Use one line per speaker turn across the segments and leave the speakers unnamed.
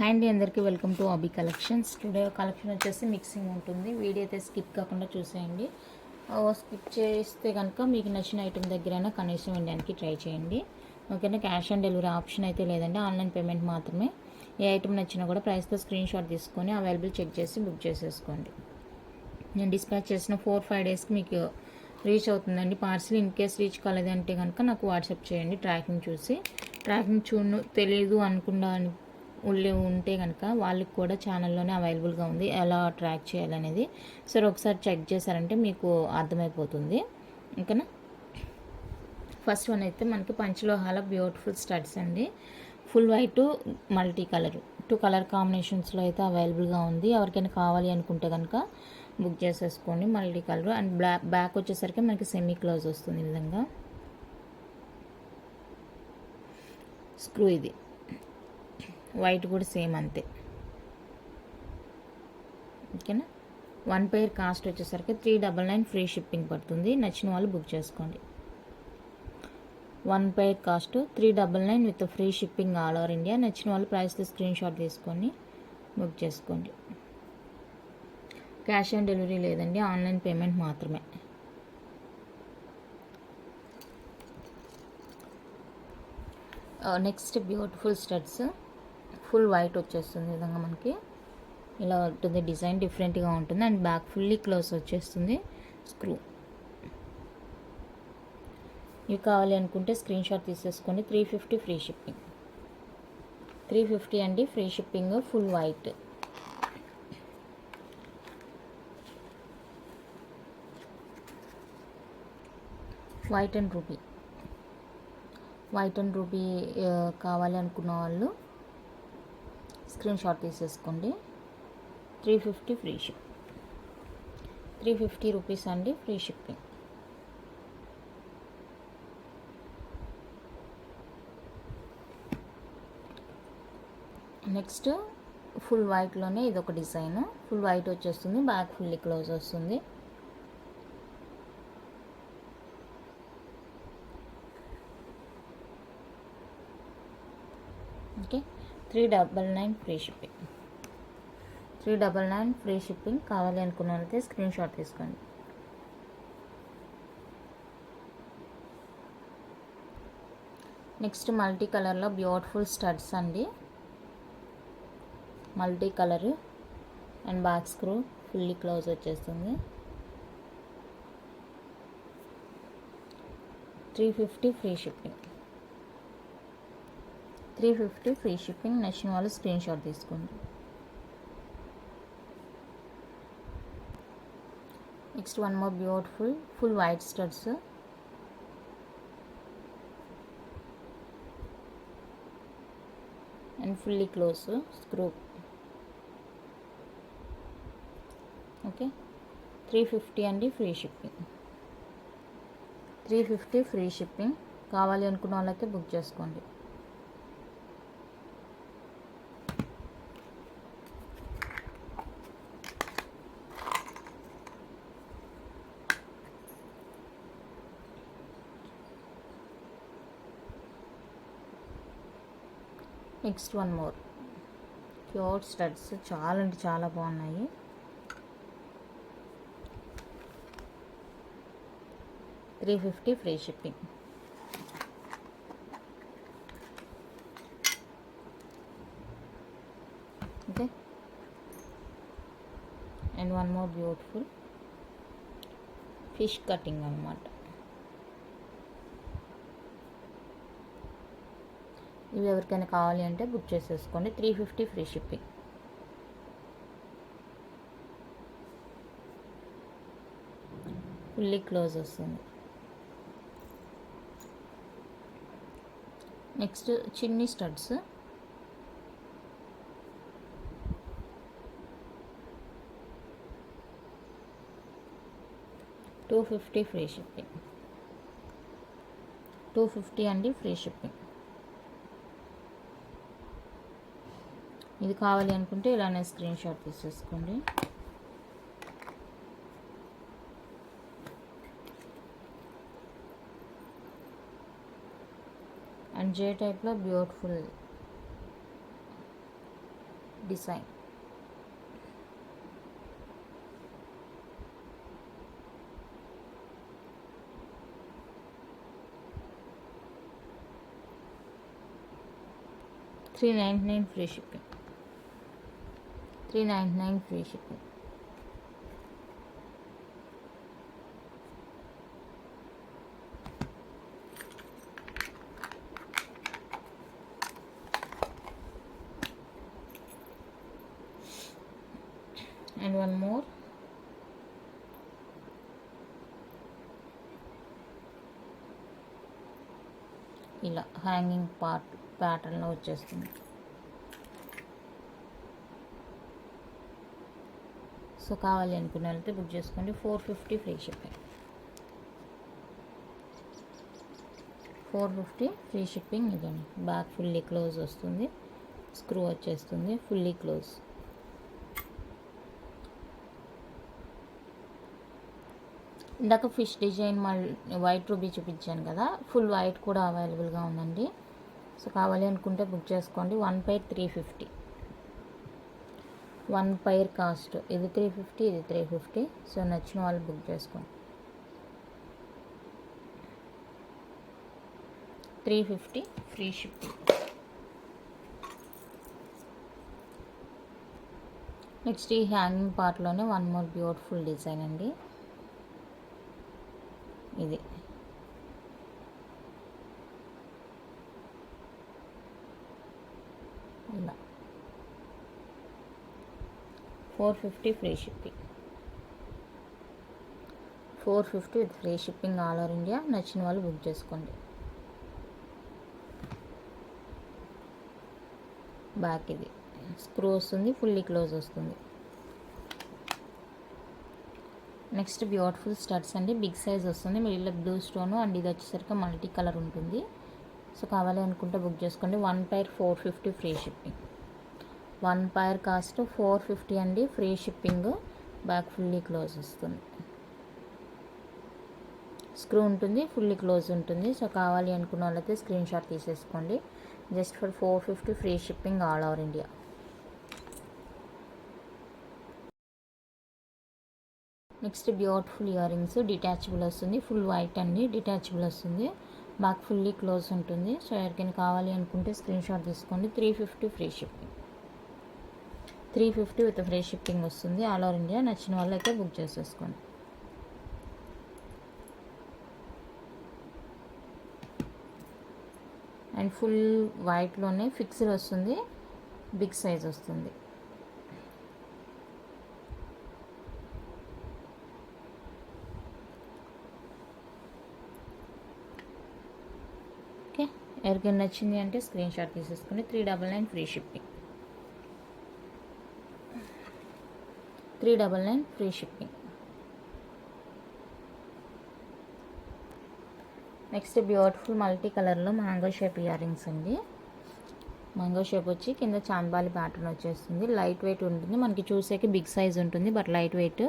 Hi అండి, అందరికీ welcome to Aabi collections. Today collection వచ్చేసి మిక్సింగ్ ఉంటుంది. వీడియో అయితే స్కిప్ కాకుండా చూసేయండి. స్కిప్ చేస్తే కనుక మీకు నచ్చిన ఐటెం దగ్గరైనా కనీసం వినడానికి ట్రై చేయండి. ఓకేనా. క్యాష్ ఆన్ డెలివరీ ఆప్షన్ అయితే లేదండి, ఆన్లైన్ పేమెంట్ మాత్రమే. ఏ ఐటెం నచ్చినా కూడా ప్రైస్తో స్క్రీన్ షాట్ తీసుకొని అవైలబుల్ చెక్ చేసి బుక్ చేసేసుకోండి. నేను డిస్పాచ్ చేసిన 4-5 డేస్కి మీకు రీచ్ అవుతుందండి పార్సిల్. ఇన్ కేస్ రీచ్ కాలేదంటే కనుక నాకు వాట్సాప్ చేయండి. ట్రాకింగ్ చూసి తెలియదు అనుకుండా ఉంటే కనుక వాళ్ళకి కూడా ఛానల్లోనే అవైలబుల్గా ఉంది ఎలా ట్రాక్ చేయాలనేది. సరే ఒకసారి చెక్ చేశారంటే మీకు అర్థమైపోతుంది. ఓకేనా. ఫస్ట్ వన్ అయితే మనకి పంచలోహాల బ్యూటిఫుల్ స్టడ్స్ అండి. Full white multi colour 2 colour కాంబినేషన్స్లో అయితే అవైలబుల్గా ఉంది. ఎవరికైనా కావాలి అనుకుంటే కనుక బుక్ చేసేసుకోండి. మల్టీ కలర్ అండ్ బ్యాక్ వచ్చేసరికి మనకి సెమీ క్లోజ్ వస్తుంది. ఈ విధంగా స్క్రూ ఇది వైట్ కూడా సేమ్ అంతే. ఓకేనా. 1 పెయిర్ కాస్ట్ వచ్చేసరికి 399 ఫ్రీ షిప్పింగ్ పడుతుంది. నచ్చిన వాళ్ళు బుక్ చేసుకోండి. 1 pair cost 399 with free shipping all over India. నచ్చిన వాళ్ళు ప్రైస్తో స్క్రీన్ షాట్ తీసుకొని బుక్ చేసుకోండి. క్యాష్ ఆన్ డెలివరీ లేదండి, ఆన్లైన్ పేమెంట్ మాత్రమే. Next beautiful studs full white వచ్చేస్తుంది. ఈ విధంగా మనకి ఇలా ఉంటుంది. డిజైన్ డిఫరెంట్గా ఉంటుంది అండ్ బ్యాక్ ఫుల్లీ క్లోజ్ వచ్చేస్తుంది. స్క్రూ ఇవి కావాలి అనుకుంటే స్క్రీన్ షాట్ తీసేసుకోండి. 350 ఫ్రీ షిప్పింగ్. 350 అండి free shipping. Full white and ruby. White and ruby కావాలి అనుకున్న వాళ్ళు స్క్రీన్ షాట్ తీసేసుకోండి. 350 ఫ్రీ షిప్. 350 రూపీస్ అండి ఫ్రీ షిప్పింగ్. నెక్స్ట్ ఫుల్ వైట్లోనే ఇదొక డిజైన్. ఫుల్ వైట్ వచ్చేస్తుంది, బ్యాక్ ఫుల్లీ క్లోజ్ వస్తుంది. Okay. 399 free shipping. 399 free shipping. కావాలి అనుకున్న వాళ్ళైతే స్క్రీన్ షాట్ తీసుకోండి. నెక్స్ట్ మల్టీ కలర్లో బ్యూటిఫుల్ స్టడ్స్ అండి. Multi colour and back screw fully close వచ్చేస్తుంది. 350 ఫ్రీ షిప్పింగ్. 350 free shipping. నచ్చిన వాళ్ళు స్క్రీన్ షాట్ తీసుకోండి. Next one more beautiful full white studs. And fully close screw. Okay. 350 అండి free shipping. 350 free shipping. కావాలి అనుకున్న వాళ్ళైతే book చేసుకోండి. Next one more pure studs. చాలా అంటే చాలా బాగున్నాయి. $350 free shipping. Okay. And one more beautiful fish cutting అన్నమాట. ఇవి ఎవరికైనా కావాలి అంటే బుక్ చేసేసుకోండి. 350 ఫ్రీ షిప్పింగ్. ఫుల్లీ క్లోజ్ వస్తుంది. నెక్స్ట్ చిన్ని స్టడ్స్. $250 free shipping. 250 అండి ఫ్రీ షిప్పింగ్. ఇది కావాలి అనుకుంటే ఇలానే స్క్రీన్ షాట్ తీసేసుకోండి. అండ్ జే టైప్లో beautiful design. $399 free shipping. 399 free shipping. And one more. ఇలా హ్యాంగింగ్ ప్యాటర్న్లో వచ్చేస్తుంది. సో కావాలి అనుకున్న వాళ్ళైతే బుక్ చేసుకోండి. 450 ఫ్రీ షిప్పింగ్. 450 free shipping. ఇదండి, బ్యాక్ ఫుల్లీ క్లోజ్ వస్తుంది, స్క్రూ వచ్చేస్తుంది, ఫుల్లీ క్లోజ్. ఇందాక ఫిష్ డిజైన్ వైట్ రూబీ చూపించాను కదా, ఫుల్ వైట్ కూడా అవైలబుల్గా ఉందండి. సో కావాలి అనుకుంటే బుక్ చేసుకోండి. 1 పైర్ 350. 1 పైర్ కాస్ట్ ఇది 350, ఇది 350. సో నచ్చిన వాళ్ళు బుక్ చేసుకోండి. 350 ఫ్రీ షిప్పింగ్. నెక్స్ట్ ఈ హ్యాంగింగ్ పార్ట్లోనే వన్ మోర్ బ్యూటిఫుల్ డిజైన్ అండి. ఇది ఇలా 450 free shipping. 450 with free shipping all over India. నచ్చిన వాళ్ళు బుక్ చేసుకోండి. బ్యాక్ ఇది స్క్రూ వస్తుంది, ఫుల్లీ క్లోజ్ వస్తుంది. నెక్స్ట్ బ్యూటిఫుల్ స్టడ్స్ అండి, బిగ్ సైజ్ వస్తుంది, మిడిల్లో బ్లూ స్టోను అండ్ ఇది వచ్చేసరికి మల్టీ కలర్ ఉంటుంది. సో కావాలి అనుకుంటే బుక్ చేసుకోండి. 1 pair 450 free shipping. 1 pair cost 450 అండి, free shipping. Back fully close వస్తుంది, స్క్రూ ఉంటుంది, ఫుల్లీ క్లోజ్ ఉంటుంది. సో కావాలి అనుకున్న వాళ్ళైతే స్క్రీన్ షాట్ తీసేసుకోండి. Just for 450 free shipping all over India. Next beautiful earrings, detachable వస్తుంది, ఫుల్ వైట్ అండి, డిటాచబుల్ వస్తుంది, బ్యాక్ ఫుల్లీ క్లోజ్ ఉంటుంది. సో ఎవరికైనా కావాలి అనుకుంటే స్క్రీన్ షాట్ తీసుకోండి. 350 free shipping. 350 with free shipping వస్తుంది ఆల్ ఓవర్ ఇండియా. నచ్చిన వాళ్ళు అయితే బుక్ చేసేసుకోండి. అండ్ ఫుల్ వైట్లోనే ఫిక్స్డ్ వస్తుంది, బిగ్ సైజ్ వస్తుంది. ఓకే, ఎవరికైనా నచ్చింది అంటే స్క్రీన్ షాట్ తీసేసుకుని 399 free shipping. 399 free shipping. Next beautiful multi కలర్లో మ్యాంగో షేప్ ఇయర్ రింగ్స్ అండి. మ్యాంగో షేప్ వచ్చి కింద చాంబాలి ప్యాటర్న్ వచ్చేస్తుంది, లైట్ వెయిట్ ఉంటుంది. మనకి చూసేకి బిగ్ సైజ్ ఉంటుంది, బట్ లైట్ వెయిట్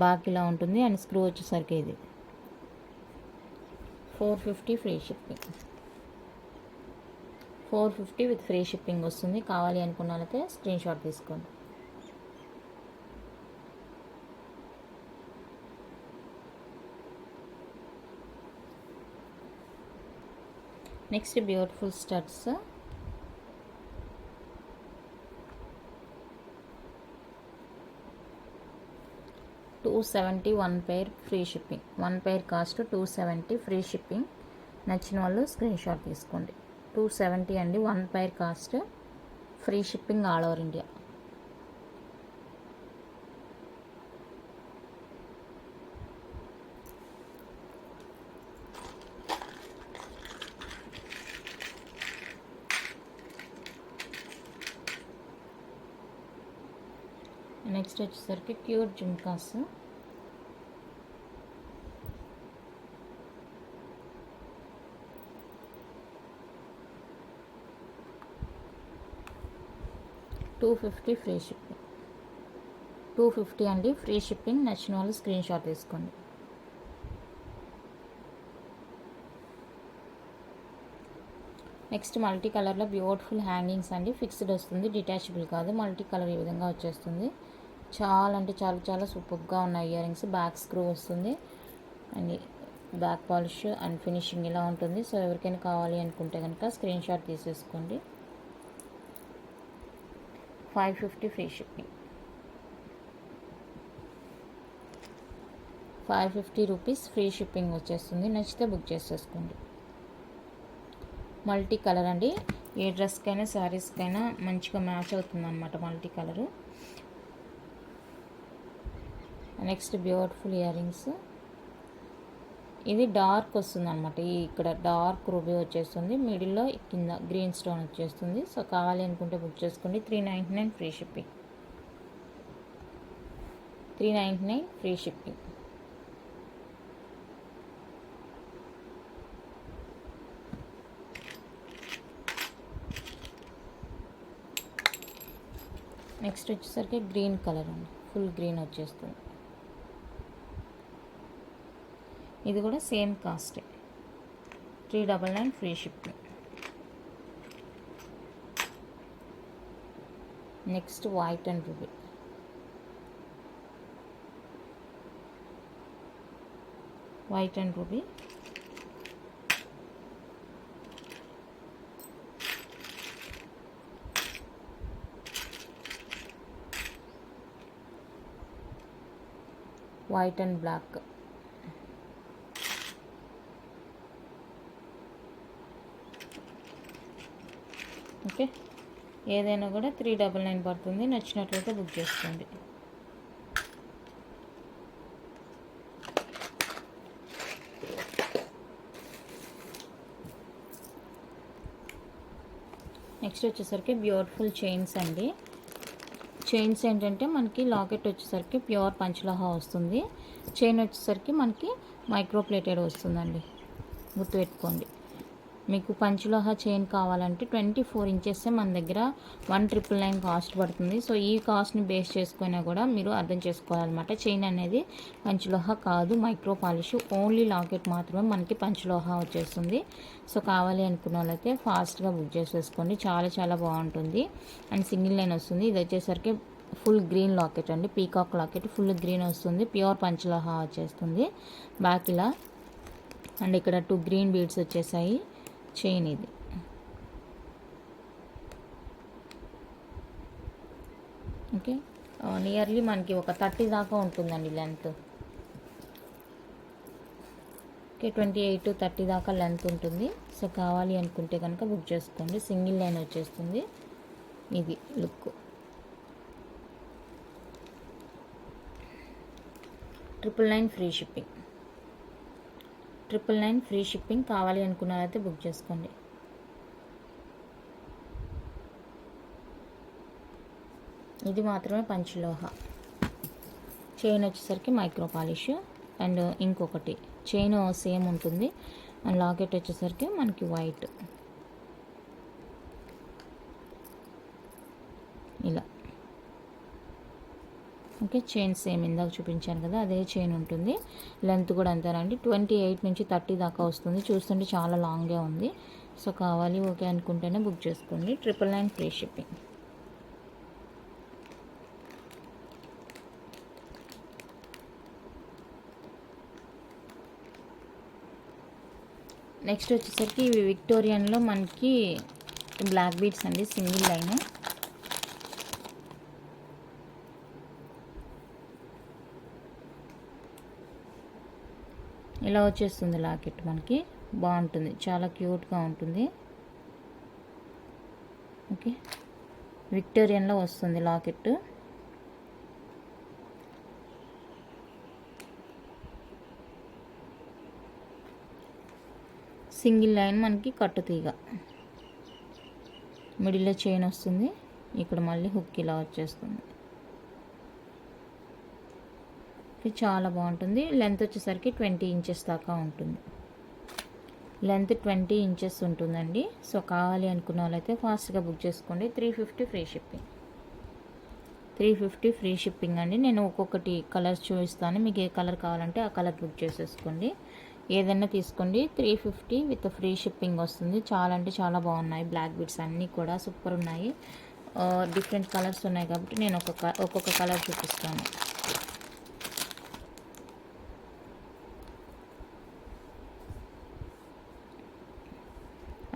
బాగా ఇలా ఉంటుంది. అండ్ స్క్రూ వచ్చేసరికి ఇది 450 free shipping. 450 with free shipping వస్తుంది. కావాలి అనుకున్న వాళ్ళైతే స్క్రీన్ షాట్ తీసుకోండి. Next beautiful studs, $270 1 pair free shipping. 1 pair cost $270 free shipping. నచ్చిన వాళ్ళు స్క్రీన్ షాట్ తీసుకోండి. 270 అండి, 1 pair cost, free shipping all over India. Next వచ్చేసరికి క్యూట్ జుమ్కాస్. $250 free shipping. 250 అండి, ఫ్రీ షిప్పింగ్. నచ్చిన వాళ్ళు స్క్రీన్ షాట్ తీసుకోండి. నెక్స్ట్ మల్టీ కలర్లో బ్యూటిఫుల్ హ్యాంగింగ్స్ అండి. ఫిక్స్డ్ వస్తుంది, డిటాచబుల్ కాదు. మల్టీ కలర్ ఈ విధంగా వచ్చేస్తుంది. చాలా అంటే చాలా చాలా సూపర్గా ఉన్నాయి ఇయర్ రింగ్స్. బ్యాక్ స్క్రూ వస్తుంది and back polish and finishing ఇలా ఉంటుంది. సో ఎవరికైనా కావాలి అనుకుంటే కనుక స్క్రీన్ షాట్ తీసేసుకోండి. 550 free shipping. 550 rupees free shipping వచ్చేస్తుంది. నచ్చితే బుక్ చేసేసుకోండి. మల్టీ కలర్ అండి. ఏ డ్రెస్కైనా శారీస్కైనా మంచిగా మ్యాచ్ అవుతుంది అనమాట multi colour. Next beautiful ear rings. ఇది డార్క్ వస్తుంది అనమాట. ఇక్కడ డార్క్ రూబీ వచ్చేస్తుంది, మిడిల్లో కింద గ్రీన్ స్టోన్ వచ్చేస్తుంది. సో కావాలి అనుకుంటే బుక్ చేసుకోండి. 399 free shipping. 399 free shipping. Next వచ్చేసరికి గ్రీన్ కలర్ అండి. ఫుల్ గ్రీన్ వచ్చేస్తుంది. ఇది కూడా సేమ్ కాస్టే. 399 free shipping. Next white and ruby. White and ruby. White and black. Okay, ఏదైనా కూడా 399 పడుతుంది. నచ్చినట్లయితే బుక్ చేసుకోండి. నెక్స్ట్ వచ్చేసరికి బ్యూటిఫుల్ చైన్స్ అండి. చైన్స్ ఏంటంటే మనకి లాకెట్ వచ్చేసరికి ప్యూర్ పంచలోహ వస్తుంది. చైన్ వచ్చేసరికి మనకి మైక్రో ప్లేటెడ్ వస్తుందండి, గుర్తుపెట్టుకోండి. మీకు పంచలోహ చైన్ కావాలంటే 24 ఇంచెస్ మన దగ్గర 1,999 కాస్ట్ పడుతుంది. సో ఈ కాస్ట్ని బేస్ చేసుకున్నా కూడా మీరు అర్థం చేసుకోవాలన్నమాట. చైన్ అనేది పంచలోహ కాదు, మైక్రో పాలిష్. ఓన్లీ లాకెట్ మాత్రమే మనకి పంచలోహ వచ్చేస్తుంది. సో కావాలి అనుకున్న వాళ్ళైతే ఫాస్ట్గా బుక్ చేసేసుకోండి. చాలా చాలా బాగుంటుంది అండ్ సింగిల్ లైన్ వస్తుంది. ఇది వచ్చేసరికి ఫుల్ గ్రీన్ లాకెట్ అండి, పీకాక్ లాకెట్. ఫుల్ గ్రీన్ వస్తుంది, ప్యూర్ పంచలోహ వచ్చేస్తుంది. బ్యాక్ ఇలా అండ్ ఇక్కడ 2 గ్రీన్ బీడ్స్ వచ్చేసాయి. చైన్ ఇది. ఓకే, నియర్లీ మనకి ఒక 30 దాకా ఉంటుందండి లెంత్. ఓకే, 28 to 30 దాకా లెంత్ ఉంటుంది. సో కావాలి అనుకుంటే కనుక బుక్ చేసుకోండి. సింగిల్ లైన్ వచ్చేస్తుంది. ఇది look. 999 free shipping. 999 free shipping. కావాలి అనుకున్నారైతే బుక్ చేసుకోండి. ఇది మాత్రమే పంచలోహ. చైన్ వచ్చేసరికి మైక్రో పాలిష్ అండ్ ఇంకొకటి చైన్ సేమ్ ఉంటుంది. అండ్ లాకెట్ వచ్చేసరికి మనకి వైట్ ఇలా. ఓకే, చైన్ సేమ్ ఇందాక చూపించాను కదా, అదే చైన్ ఉంటుంది. లెంత్ కూడా అంతేనండి, 28 నుంచి 30 దాకా వస్తుంది. చూస్తుంటే చాలా లాంగ్గా ఉంది. సో కావాలి ఓకే అనుకుంటేనే బుక్ చేసుకోండి. 999 ఫ్రీ షిప్పింగ్. నెక్స్ట్ వచ్చేసరికి ఇవి విక్టోరియన్లో మనకి బ్లాక్ బీడ్స్ అండి, సింగిల్ లైన్. ఇలా వచ్చేస్తుంది లాకెట్ మనకి. బాగుంటుంది, చాలా క్యూట్గా ఉంటుంది. ఓకే, విక్టోరియన్లో వస్తుంది లాకెట్. సింగిల్ లైన్ మనకి కట్టుతీగ, మిడిల్లో చైన్ వస్తుంది. ఇక్కడ మళ్ళీ హుక్ ఇలా వచ్చేస్తుంది. చాలా బాగుంటుంది. లెంత్ వచ్చేసరికి 20 ఇంచెస్ దాకా ఉంటుంది. లెంత్ 20 ఇంచెస్ ఉంటుందండి. సో కావాలి అనుకున్న వాళ్ళైతే ఫాస్ట్గా బుక్ చేసుకోండి. 350 ఫ్రీ షిప్పింగ్. 350 ఫ్రీ షిప్పింగ్ అండి. నేను ఒక్కొక్కటి కలర్స్ చూపిస్తాను, మీకు ఏ కలర్ కావాలంటే ఆ కలర్ బుక్ చేసేసుకోండి. ఏదైనా తీసుకోండి. 350 విత్ ఫ్రీ షిప్పింగ్ వస్తుంది. చాలా అంటే చాలా బాగున్నాయి. బ్లాక్ బీడ్స్ అన్నీ కూడా సూపర్ ఉన్నాయి. డిఫరెంట్ కలర్స్ ఉన్నాయి కాబట్టి నేను ఒక్కొక్క కలర్ చూపిస్తాను.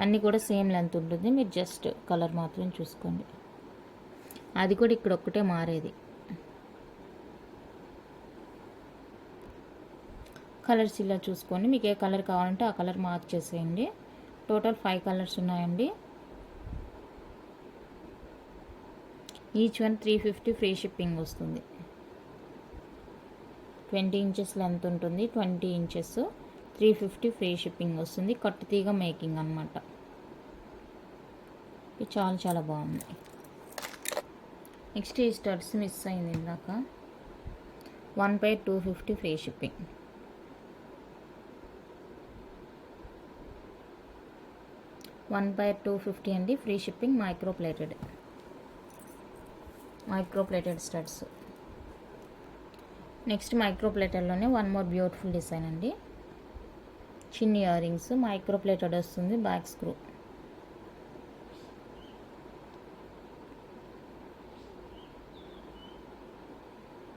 అన్నీ కూడా సేమ్ లెంత్ ఉంటుంది. మీరు జస్ట్ కలర్ మాత్రం చూసుకోండి. అది కూడా ఇక్కడ ఒక్కటే మారేది. కలర్స్ ఇలా చూసుకొని మీకు ఏ కలర్ కావాలంటే ఆ కలర్ మార్క్ చేసేయండి. టోటల్ 5 కలర్స్ ఉన్నాయండి. ఈచ్ వన్ 350 ఫ్రీ షిప్పింగ్ వస్తుంది. 20 ఇంచెస్ లెంత్ ఉంటుంది. 20 ఇంచెస్ 350 ఫ్రీ షిప్పింగ్ వస్తుంది. కట్టు తీగ మేకింగ్ అనమాట. ఇది చాలా చాలా బాగుంది. నెక్స్ట్ ఈ స్టడ్స్ మిస్ అయింది ఇందాక. 1 పైర్ 250 ఫ్రీ షిప్పింగ్. 1 పైర్ 250 అండి. Free shipping. Micro plated studs. Next micro ప్లేటెడ్లోనే 1 మోర్ బ్యూటిఫుల్ డిజైన్ అండి. చిన్న ఇయర్ రింగ్స్ మైక్రో ప్లేటెడ్ వస్తుంది. Back screw.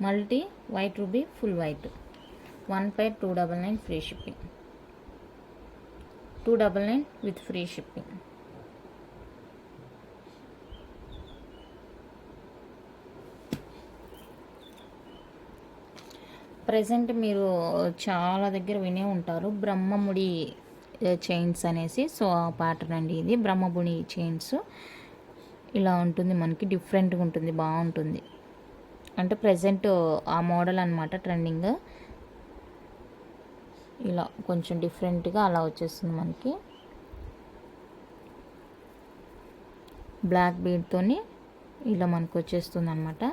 Multi white ruby full white. 1 pair 299 free shipping. 299 with free shipping. Present మీరు చాలా దగ్గర వినే ఉంటారు బ్రహ్మముడి చైన్స్ అనేసి. సో ఆ ప్యాటర్న్ అండి ఇది. బ్రహ్మముడి చైన్స్ ఇలా ఉంటుంది. మనకి డిఫరెంట్గా ఉంటుంది. బాగుంటుంది. అంటే ప్రజెంట్ ఆ మోడల్ అనమాట ట్రెండింగ్. ఇలా కొంచెం డిఫరెంట్గా అలా వచ్చేస్తుంది మనకి. బ్లాక్ బీడ్తోని ఇలా మనకు వచ్చేస్తుంది అనమాట.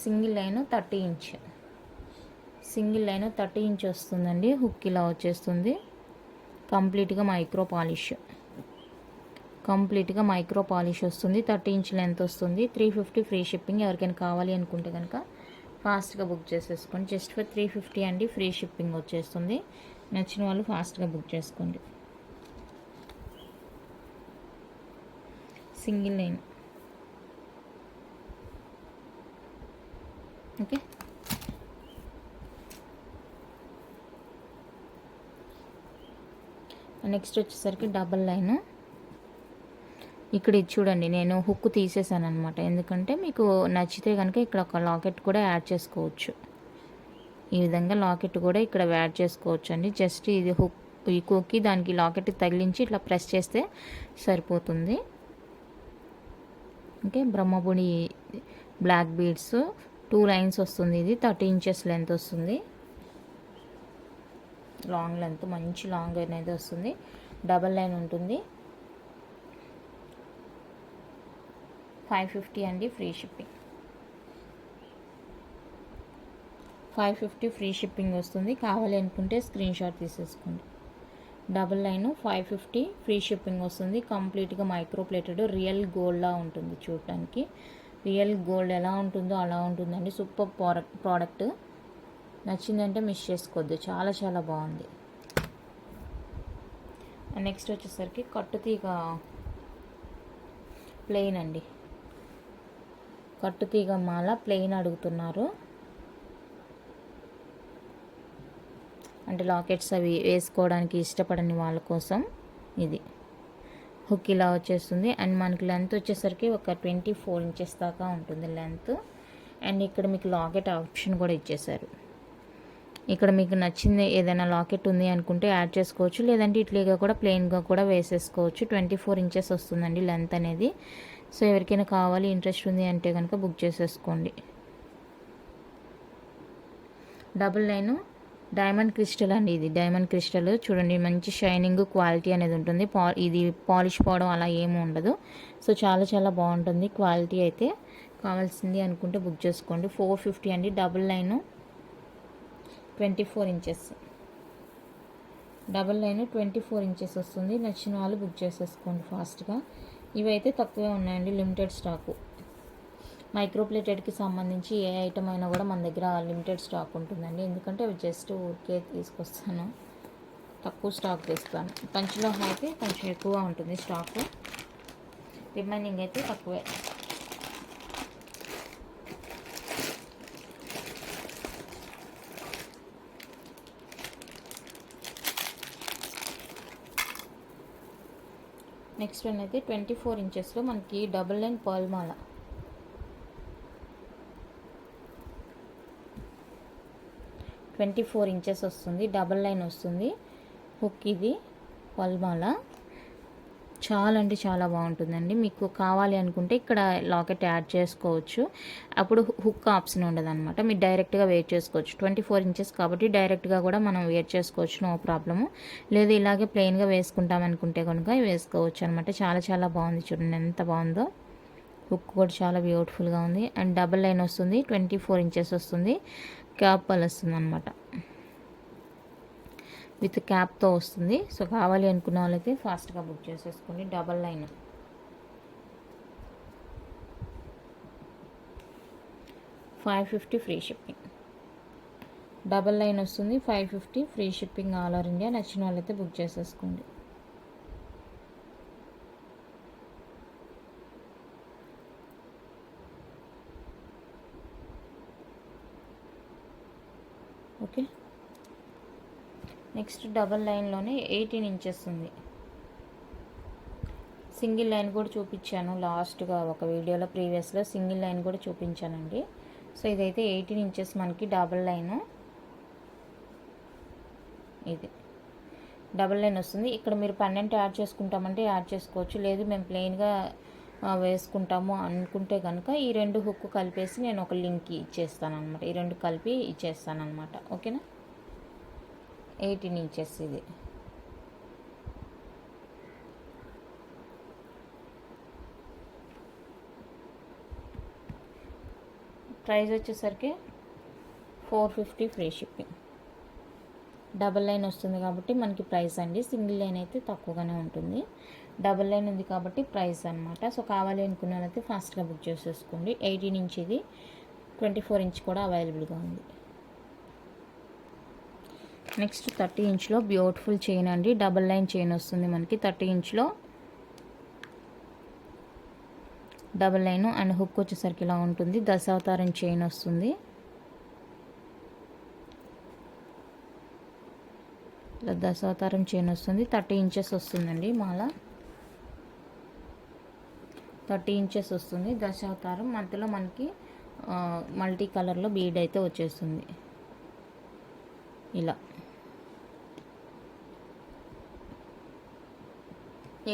Single line 30 inch. Single line 30 inch వస్తుందండి. హుక్ ఇలా వచ్చేస్తుంది. కంప్లీట్గా మైక్రో పాలిష్ వస్తుంది. 30 ఇంచ్ లెంత్ వస్తుంది. 350 ఫ్రీ షిప్పింగ్. ఎవరికైనా కావాలి అనుకుంటే కనుక ఫాస్ట్గా బుక్ చేసేసుకోండి. జస్ట్ ఫర్ 350 అండి. ఫ్రీ షిప్పింగ్ వచ్చేస్తుంది. నచ్చిన వాళ్ళు ఫాస్ట్గా బుక్ చేసుకోండి. Single line. ఓకే. నెక్స్ట్ వచ్చేసరికి డబల్ లైన్. ఇక్కడ ఇది చూడండి, నేను హుక్ తీసేసాను అనమాట. ఎందుకంటే మీకు నచ్చితే కనుక ఇక్కడ ఒక లాకెట్ కూడా యాడ్ చేసుకోవచ్చు. ఈ విధంగా లాకెట్ కూడా ఇక్కడ యాడ్ చేసుకోవచ్చు అండి. జస్ట్ ఇది హుక్కి దానికి లాకెట్ తగిలించి ఇట్లా ప్రెస్ చేస్తే సరిపోతుంది. ఓకే. బ్రహ్మపుడి బ్లాక్ బీడ్స్ 2 లైన్స్ వస్తుంది. ఇది 30 ఇంచెస్ లెంత్ వస్తుంది. లాంగ్ లెంత్ మంచి లాంగ్ అనేది వస్తుంది. డబల్ లైన్ ఉంటుంది. 550 అండి. Free shipping. 550 ఫ్రీ షిప్పింగ్ వస్తుంది. కావాలి అనుకుంటే స్క్రీన్ షాట్ తీసేసుకోండి. డబల్ లైన్ 550 ఫ్రీ షిప్పింగ్ వస్తుంది. కంప్లీట్గా మైక్రో ప్లేటెడ్ రియల్ గోల్డ్లా ఉంటుంది. చూడటానికి రియల్ గోల్డ్ ఎలా ఉంటుందో అలా ఉంటుందండి. Super product. నచ్చిందంటే మిస్ చేసుకోవద్దు. చాలా చాలా బాగుంది. నెక్స్ట్ వచ్చేసరికి కట్టుతీగ ప్లెయిన్ అండి. కట్టుతీగ మాల ప్లెయిన్ అడుగుతున్నారు. అంటే లాకెట్స్ అవి వేసుకోవడానికి ఇష్టపడని వాళ్ళ కోసం ఇది. హుక్ ఇలా వచ్చేస్తుంది. అండ్ మనకి లెంత్ వచ్చేసరికి ఒక 24 ఇంచెస్ దాకా ఉంటుంది లెంత్. అండ్ ఇక్కడ మీకు లాకెట్ ఆప్షన్ కూడా ఇచ్చేసారు. ఇక్కడ మీకు నచ్చింది ఏదైనా లాకెట్ ఉంది అనుకుంటే యాడ్ చేసుకోవచ్చు. లేదంటే ఇట్లీగా కూడా ప్లెయిన్గా కూడా వేసేసుకోవచ్చు. 24 ఇంచెస్ వస్తుందండి లెంత్ అనేది. సో ఎవరికైనా కావాలి, ఇంట్రెస్ట్ ఉంది అంటే కనుక బుక్ చేసేసుకోండి. డబుల్ లైన్ డైమండ్ క్రిస్టల్ అండి. ఇది డైమండ్ క్రిస్టల్ చూడండి. మంచి షైనింగ్ క్వాలిటీ అనేది ఉంటుంది. ఇది పాలిష్ పోవడం అలా ఏమీ ఉండదు. సో చాలా చాలా బాగుంటుంది క్వాలిటీ అయితే. కావాల్సింది అనుకుంటే బుక్ చేసుకోండి. 450 అండి. Double line 24 inches. Double line 24 inches వస్తుంది. నచ్చిన వాళ్ళు బుక్ చేసేసుకోండి ఫాస్ట్గా. ఇవైతే తక్కువే ఉన్నాయండి. Limited stock. మైక్రో ప్లేటెడ్కి సంబంధించి ఏ ఐటమ్ అయినా కూడా మన దగ్గర లిమిటెడ్ స్టాక్ ఉంటుందండి. ఎందుకంటే అవి జస్ట్ ఊరికే తీసుకొస్తాను. తక్కువ స్టాక్ తెస్తాను. పంచలో అయితే కొంచెం ఎక్కువ ఉంటుంది స్టాక్, రిమైనింగ్ అయితే తక్కువే. నెక్స్ట్ వన్ అయితే 24 ఇంచెస్లో మనకి డబుల్ లైన్ పర్ల్ మాల. ట్వంటీ 24 ఇంచెస్ వస్తుంది, డబల్ లైన్ వస్తుంది హుక్. ఇది పర్ల్ మాల చాలా అంటే చాలా బాగుంటుందండి. మీకు కావాలి అనుకుంటే ఇక్కడ లాకెట్ యాడ్ చేసుకోవచ్చు, అప్పుడు హుక్ ఆప్షన్ ఉండదు అనమాట. మీరు డైరెక్ట్గా వేర్ చేసుకోవచ్చు. 24 ఇంచెస్ కాబట్టి డైరెక్ట్గా కూడా మనం వేర్ చేసుకోవచ్చు, నో ప్రాబ్లము. లేదు ఇలాగే ప్లెయిన్గా వేసుకుంటాం అనుకుంటే కనుక వేసుకోవచ్చు అనమాట. చాలా చాలా బాగుంది, చూడండి ఎంత బాగుందో. హుక్ కూడా చాలా బ్యూటిఫుల్గా ఉంది. అండ్ డబల్ లైన్ వస్తుంది, 24 ఇంచెస్ వస్తుంది, క్యాప్ వస్తుంది అనమాట, విత్ క్యాప్తో వస్తుంది. సో కావాలి అనుకున్న వాళ్ళైతే ఫాస్ట్గా బుక్ చేసేసుకోండి. Double line 550 free shipping. Double line వస్తుంది 550 free shipping all over India. నచ్చిన వాళ్ళైతే బుక్ చేసేసుకోండి. ఓకే, నెక్స్ట్ డబల్ లైన్లోనే 18 ఇంచెస్ ఉంది. సింగిల్ లైన్ కూడా చూపించాను లాస్ట్గా ఒక వీడియోలో, ప్రీవియస్లో సింగిల్ లైన్ కూడా చూపించానండి. సో ఇదైతే 18 ఇంచెస్ మనకి డబల్ లైను. ఇది డబల్ లైన్ వస్తుంది. ఇక్కడ మీరు పన్నెంట్ యాడ్ చేసుకుంటామంటే యాడ్ చేసుకోవచ్చు, లేదు మేము ప్లెయిన్గా వేసుకుంటాము అనుకుంటే కనుక ఈ రెండు హుక్ కలిపేసి నేను ఒక లింక్ ఇచ్చేస్తాను అనమాట. ఈ రెండు కలిపి ఇచ్చేస్తాను అనమాట. ఓకేనా, 18 ఇంచెస్ ఇది. ప్రైస్ వచ్చేసరికి 450 ఫ్రీ షిప్పింగ్. డబల్ లైన్ వస్తుంది కాబట్టి మనకి ప్రైస్ అండి. సింగిల్ లైన్ అయితే తక్కువగానే ఉంటుంది, డబల్ లైన్ ఉంది కాబట్టి ప్రైస్ అనమాట. సో కావాలి అనుకున్న వాళ్ళైతే ఫాస్ట్గా బుక్ చేసేసుకోండి. 18 ఇంచ్ ఇది, 24 ఇంచ్ కూడా అవైలబుల్గా ఉంది. నెక్స్ట్ 30 ఇంచ్లో బ్యూటిఫుల్ చైన్ అండి. డబల్ లైన్ చైన్ వస్తుంది మనకి 30 ఇంచ్లో. డబల్ లైన్ అండ్ హుక్ వచ్చేసరికి ఇలా ఉంటుంది. దశావతారం చైన్ వస్తుంది. ఇలా దశావతారం చైన్ వస్తుంది. 30 ఇంచెస్ వస్తుందండి మాల. 30 ఇంచెస్ వస్తుంది దశావతారం. మధ్యలో మనకి మల్టీ కలర్లో బీడ్ అయితే వచ్చేస్తుంది ఇలా.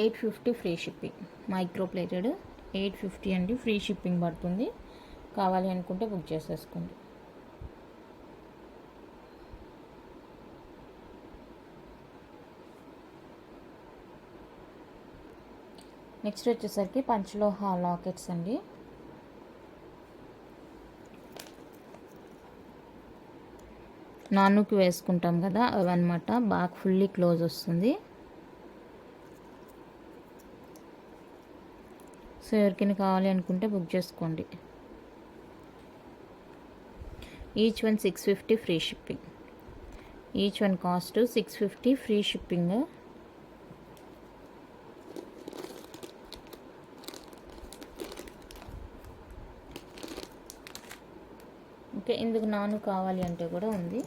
850 ఫ్రీ షిప్పింగ్. మైక్రో ప్లేటెడ్ 850 అండి, ఫ్రీ షిప్పింగ్ పడుతుంది. కావాలి అనుకుంటే బుక్ చేసేసుకోండి. నెక్స్ట్ వచ్చేసరికి పంచలోహ లాకెట్స్ అండి. నానుకి వేసుకుంటాం కదా అవన్నమాట. బాగా ఫుల్లీ క్లోజ్ వస్తుంది. సో ఎవరికైనా కావాలి అనుకుంటే బుక్ చేసుకోండి. Each one 650 free shipping. Each one cost 650 free shipping. Okay, ఇందుకు నాను కావాలి అంటే కూడా ఉంది.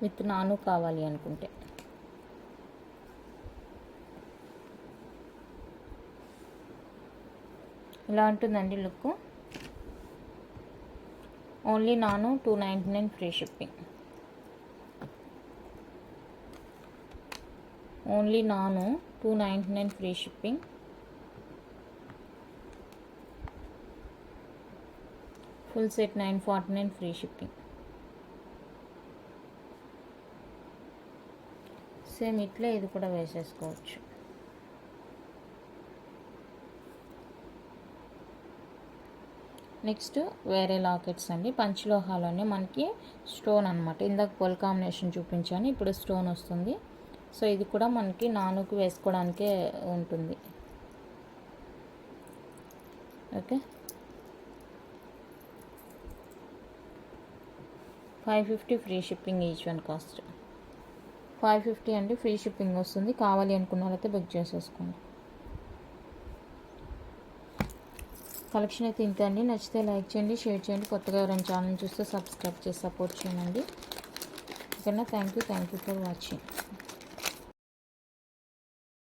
విత్ నాను కావాలి అనుకుంటే. ఇలా ఉంటుందండి లుక్. ఓన్లీ నాను 299 ఫ్రీ షిప్పింగ్. ఓన్లీ నాను 299 free shipping. Full set 949 free shipping. Same ఇట్లా ఇది కూడా వేసేసుకోవచ్చు. నెక్స్ట్ వేరే లాకెట్స్ అండి. పంచలోహాలోనే మనకి స్టోన్ అనమాట. ఇందాక పోల్ కాంబినేషన్ చూపించాను, ఇప్పుడు స్టోన్ వస్తుంది. సో ఇది కూడా మనకి నానుకు వేసుకోవడానికే ఉంటుంది. Okay, 550 free shipping, each one cost 550 అండి, ఫ్రీ షిప్పింగ్ వస్తుంది. కావాలి అనుకున్న వాళ్ళైతే బుక్ చేసేసుకోండి. కలెక్షన్ అయితే ఇంతే అండి. నచ్చితే లైక్ చేయండి, షేర్ చేయండి. కొత్తగా ఎవరైనా ఛానల్ చూస్తే సబ్స్క్రైబ్ చేసి సపోర్ట్ చేయండి. ఓకేనా, థ్యాంక్ యూ ఫర్ వాచింగ్.